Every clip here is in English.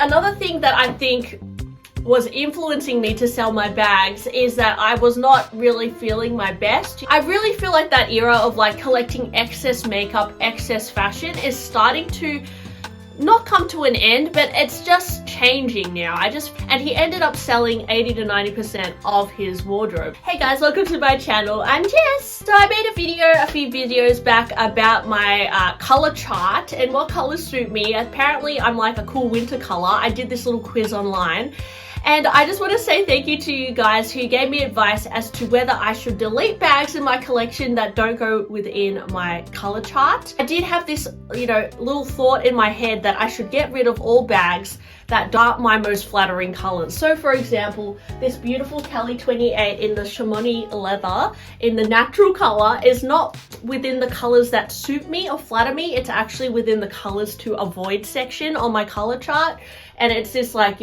Another thing that I think was influencing me to sell my bags is that I was not really feeling my best. I really feel like that era of like collecting excess makeup, excess fashion is starting to not come to an end, but it's just changing now. And he ended up selling 80 to 90% of his wardrobe. Hey guys, welcome to my channel. I'm Jess. So I made a few videos back about my color chart and what colors suit me. Apparently I'm like a cool winter color. I did this little quiz online. And I just want to say thank you to you guys who gave me advice as to whether I should delete bags in my collection that don't go within my color chart. I did have this, little thought in my head that I should get rid of all bags that aren't my most flattering colors. So for example, this beautiful Kelly 28 in the chamois leather in the natural color is not within the colors that suit me or flatter me. It's actually within the colors to avoid section on my color chart. And it's this like,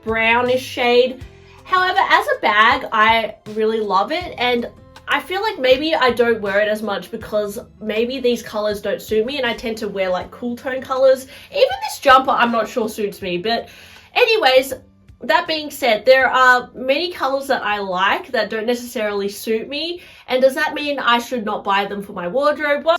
brownish shade. However, as a bag, I really love it, and I feel like maybe I don't wear it as much because maybe these colors don't suit me and I tend to wear like cool tone colors. Even this jumper I'm not sure suits me, but anyways, that being said, there are many colors that I like that don't necessarily suit me. And does that mean I should not buy them for my wardrobe? Well,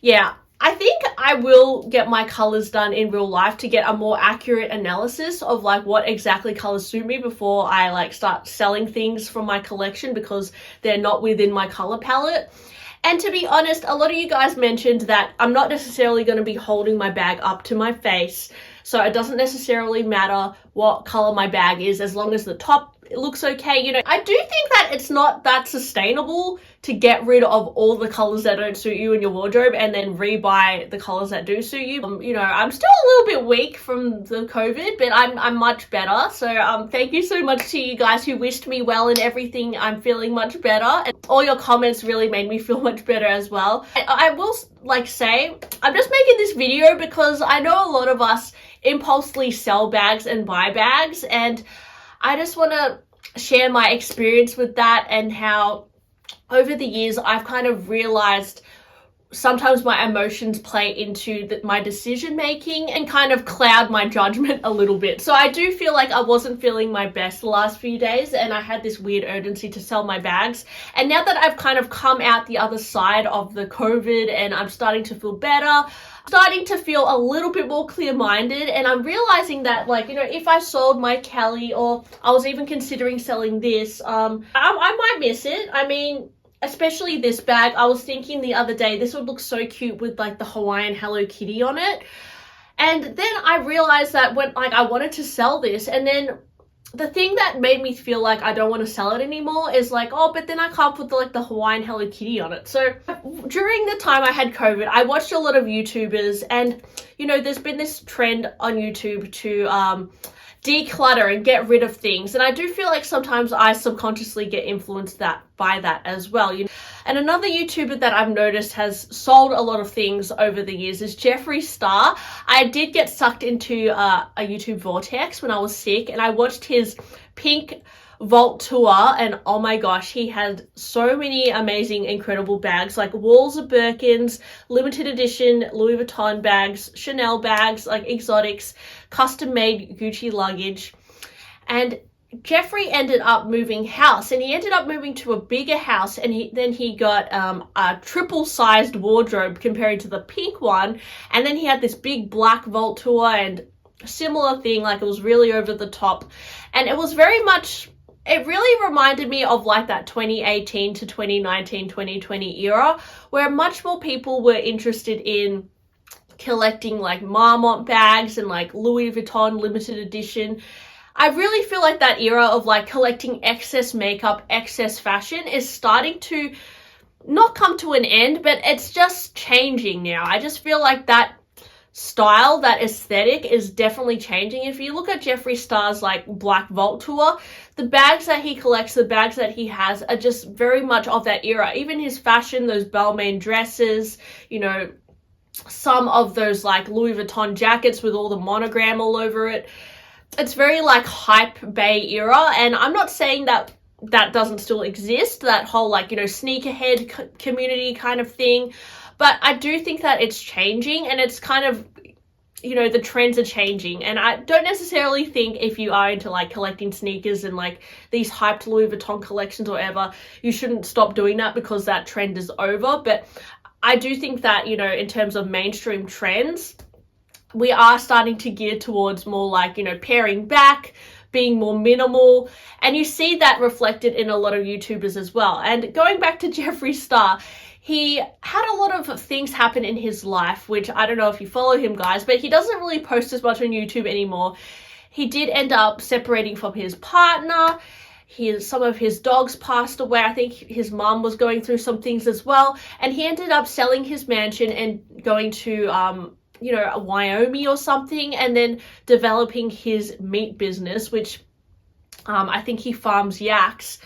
yeah. I think I will get my colors done in real life to get a more accurate analysis of like what exactly colors suit me before I like start selling things from my collection because they're not within my color palette. And to be honest, a lot of you guys mentioned that I'm not necessarily going to be holding my bag up to my face. So it doesn't necessarily matter what color my bag is as long as the top looks okay. I do think that it's not that sustainable to get rid of all the colors that don't suit you in your wardrobe and then rebuy the colors that do suit you. I'm still a little bit weak from the COVID, but I'm much better. So thank you so much to you guys who wished me well and everything. I'm feeling much better, and all your comments really made me feel much better as well. I will say, I'm just making this video because I know a lot of us impulsively sell bags and buy bags, and I just want to share my experience with that and how over the years I've kind of realized sometimes my emotions play into my decision making and kind of cloud my judgment a little bit. So I do feel like I wasn't feeling my best the last few days and I had this weird urgency to sell my bags. And now that I've kind of come out the other side of the COVID and I'm starting to feel better, I'm starting to feel a little bit more clear-minded, and I'm realizing that if I sold my Kelly, or I was even considering selling this, I might miss it. I mean, especially this bag. I was thinking the other day this would look so cute with like the Hawaiian Hello Kitty on it. And then I realized that when I wanted to sell this, and then the thing that made me feel like I don't want to sell it anymore is like, oh, but then I can't put the Hawaiian Hello Kitty on it. So during the time I had COVID, I watched a lot of YouTubers, and there's been this trend on YouTube to declutter and get rid of things, and I do feel like sometimes I subconsciously get influenced by that as well. And another YouTuber that I've noticed has sold a lot of things over the years is Jeffree Star. I did get sucked into a YouTube vortex when I was sick, and I watched his pink vault tour, and oh my gosh, he had so many amazing, incredible bags, like walls of Birkins, limited edition Louis Vuitton bags, Chanel bags, like exotics, custom made Gucci luggage. And Jeffree ended up moving house, and he ended up moving to a bigger house, and then he got a triple sized wardrobe compared to the pink one, and then he had this big black vault tour and similar thing, like it was really over the top, and it was very much, it really reminded me of like that 2018 to 2019, 2020 era where much more people were interested in collecting like Marmont bags and like Louis Vuitton limited edition. I really feel like that era of like collecting excess makeup, excess fashion is starting to not come to an end, but it's just changing now. I just feel like that style, that aesthetic is definitely changing. If you look at Jeffree Star's like Black Vault tour, the bags that he collects, the bags that he has are just very much of that era. Even his fashion, those Balmain dresses, some of those like Louis Vuitton jackets with all the monogram all over it. It's very like hype bay era, and I'm not saying that doesn't still exist, that whole like, sneakerhead community kind of thing. But I do think that it's changing, and it's kind of you know, the trends are changing. And I don't necessarily think if you are into like collecting sneakers and like these hyped Louis Vuitton collections or whatever, you shouldn't stop doing that because that trend is over. But I do think that, you know, in terms of mainstream trends, we are starting to gear towards more like, you know, paring back, being more minimal, and you see that reflected in a lot of YouTubers as well. And going back to Jeffree Star, he had a lot of things happen in his life, which I don't know if you follow him, guys, but he doesn't really post as much on YouTube anymore. He did end up separating from his partner. Some of his dogs passed away. I think his mom was going through some things as well. And he ended up selling his mansion and going to, you know, Wyoming or something, and then developing his meat business, which I think he farms yaks.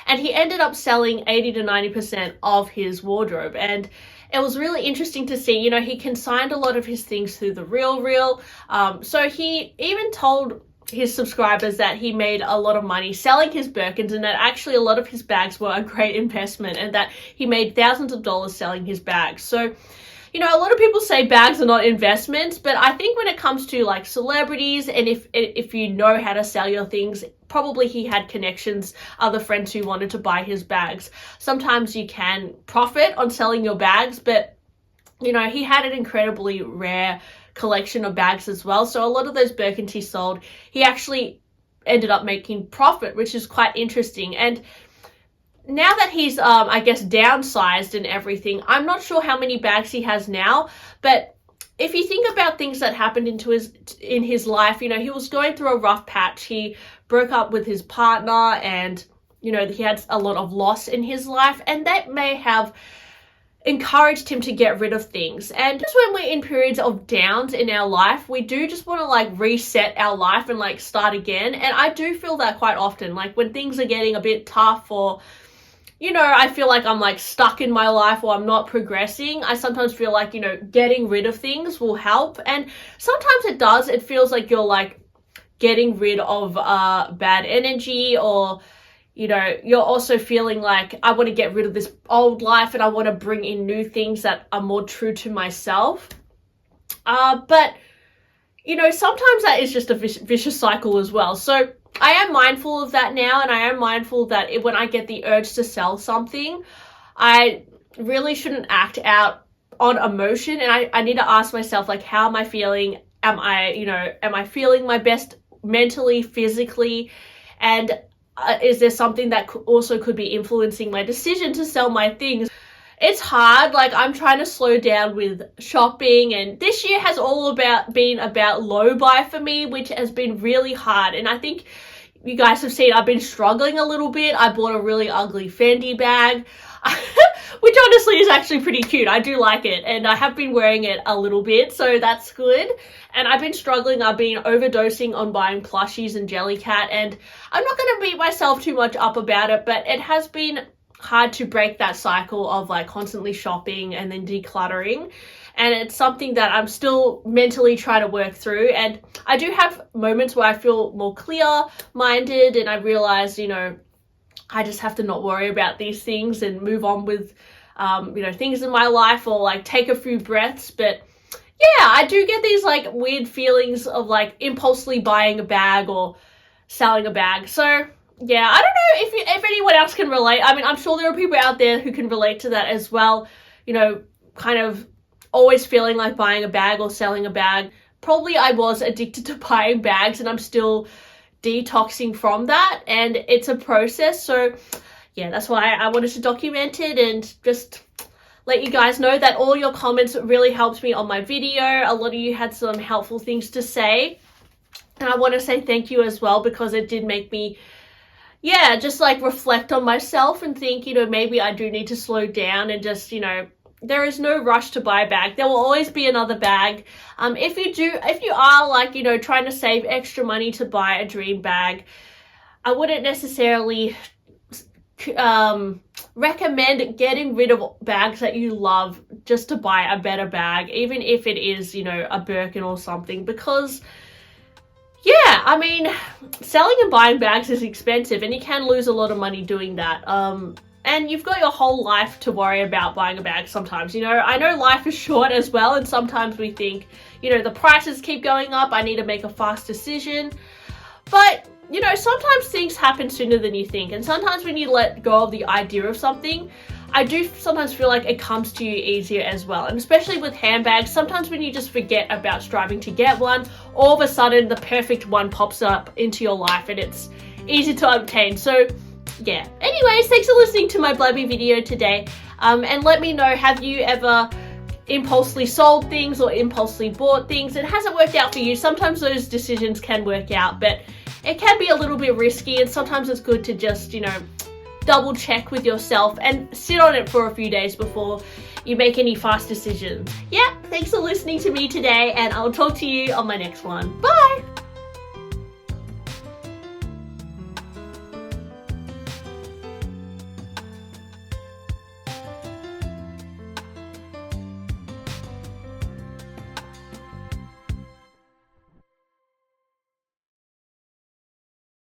And he ended up selling 80 to 90% of his wardrobe. And it was really interesting to see, you know, he consigned a lot of his things through the RealReal. So he even told his subscribers that he made a lot of money selling his Birkins, and that actually a lot of his bags were a great investment, and that he made thousands of dollars selling his bags. So, you know, a lot of people say bags are not investments, but I think when it comes to like celebrities, and if you know how to sell your things, probably he had connections, other friends who wanted to buy his bags. Sometimes you can profit on selling your bags, but you know, he had an incredibly rare collection of bags as well. So a lot of those Birkins he sold, he actually ended up making profit, which is quite interesting. And now that he's, I guess, downsized and everything, I'm not sure how many bags he has now, but if you think about things that happened in his life, you know, he was going through a rough patch. He broke up with his partner, and, you know, he had a lot of loss in his life, and that may have encouraged him to get rid of things. And just when we're in periods of downs in our life, we do just want to like reset our life and like start again. And I do feel that quite often, like when things are getting a bit tough, or you know, I feel like I'm like stuck in my life or I'm not progressing, I sometimes feel like, you know, getting rid of things will help. And sometimes it does. It feels like you're like getting rid of bad energy, or, you know, you're also feeling like I want to get rid of this old life and I want to bring in new things that are more true to myself. But, you know, sometimes that is just a vicious cycle as well. So I am mindful of that now, and I am mindful that when I get the urge to sell something, I really shouldn't act out on emotion, and I need to ask myself, like, how am I feeling? Am I feeling my best mentally, physically, and is there something that also could be influencing my decision to sell my things? It's hard. Like, I'm trying to slow down with shopping, and this year has all been about low buy for me, which has been really hard. And I think you guys have seen I've been struggling a little bit. I bought a really ugly Fendi bag, which honestly is actually pretty cute. I do like it, and I have been wearing it a little bit, so that's good. And I've been struggling. I've been overdosing on buying plushies and Jellycat, and I'm not going to beat myself too much up about it, but it has been hard to break that cycle of like constantly shopping and then decluttering. And it's something that I'm still mentally trying to work through. And I do have moments where I feel more clear-minded, and I realize, you know, I just have to not worry about these things and move on with, you know, things in my life, or like take a few breaths. But yeah, I do get these like weird feelings of like impulsively buying a bag or selling a bag. So yeah, I don't know if anyone else can relate. I mean, I'm sure there are people out there who can relate to that as well. You know, kind of always feeling like buying a bag or selling a bag. Probably I was addicted to buying bags, and I'm still detoxing from that, and it's a process. So yeah, that's why I wanted to document it and just let you guys know that all your comments really helped me on my video. A lot of you had some helpful things to say, and I want to say thank you as well, because it did make me, yeah, just like reflect on myself and think, you know, maybe I do need to slow down and just, you know, there is no rush to buy a bag. There will always be another bag. If you are like, you know, trying to save extra money to buy a dream bag, I wouldn't necessarily recommend getting rid of bags that you love just to buy a better bag, even if it is, you know, a Birkin or something, because yeah, I mean, selling and buying bags is expensive, and you can lose a lot of money doing that. And And you've got your whole life to worry about buying a bag sometimes. You know, I know life is short as well, and sometimes we think, you know, the prices keep going up, I need to make a fast decision. But, you know, sometimes things happen sooner than you think, and sometimes when you let go of the idea of something, I do sometimes feel like it comes to you easier as well. And especially with handbags, sometimes when you just forget about striving to get one, all of a sudden the perfect one pops up into your life and it's easy to obtain. So yeah, anyways, thanks for listening to my blabby video today, and let me know, have you ever impulsively sold things or impulsively bought things and hasn't worked out for you? Sometimes those decisions can work out, but it can be a little bit risky, and sometimes it's good to just, you know, double check with yourself and sit on it for a few days before you make any fast decisions. Yeah, thanks for listening to me today, and I'll talk to you on my next one. Bye!